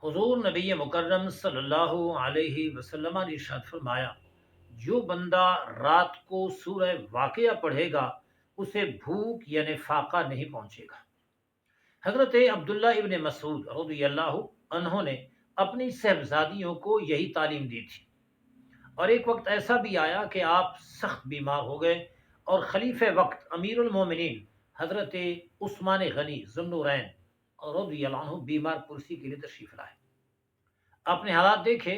حضور نبی مکرم صلی اللہ علیہ وسلم نے ارشاد فرمایا، جو بندہ رات کو سورہ واقعہ پڑھے گا اسے بھوک یعنی فاقہ نہیں پہنچے گا۔ حضرت عبداللہ ابن مسعود رضی اللہ عنہ نے اپنی صحبزادیوں کو یہی تعلیم دی تھی، اور ایک وقت ایسا بھی آیا کہ آپ سخت بیمار ہو گئے اور خلیفہ وقت امیر المومنین حضرت عثمان غنی ذو النورین رضی اللہ عنہ بیمار پرسی کے لیے تشریف لائے۔ آپ نے حالات دیکھے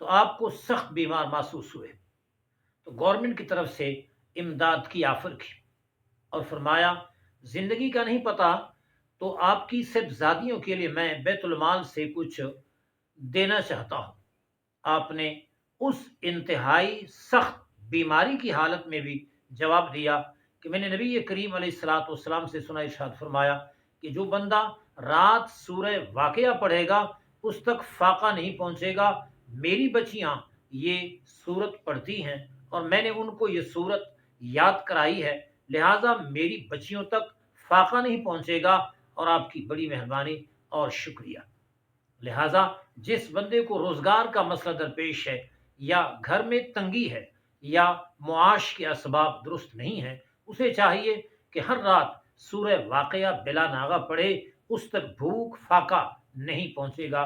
تو آپ کو سخت بیمار محسوس ہوئے، تو گورنمنٹ کی طرف سے امداد کی آفر کی اور فرمایا زندگی کا نہیں پتہ، تو آپ کی صحبزادیوں کے لیے میں بیت المال سے کچھ دینا چاہتا ہوں۔ آپ نے اس انتہائی سخت بیماری کی حالت میں بھی جواب دیا کہ میں نے نبی کریم علیہ الصلاۃ والسلام سے سنا، ارشاد فرمایا کہ جو بندہ رات سورہ واقعہ پڑھے گا اس تک فاقہ نہیں پہنچے گا۔ میری بچیاں یہ صورت پڑھتی ہیں اور میں نے ان کو یہ صورت یاد کرائی ہے، لہٰذا میری بچیوں تک فاقہ نہیں پہنچے گا، اور آپ کی بڑی مہربانی اور شکریہ۔ لہٰذا جس بندے کو روزگار کا مسئلہ درپیش ہے، یا گھر میں تنگی ہے، یا معاش کے اسباب درست نہیں ہیں، اسے چاہیے کہ ہر رات سورہ واقعہ بلا ناغہ پڑھے، اس تک بھوک فاقہ نہیں پہنچے گا۔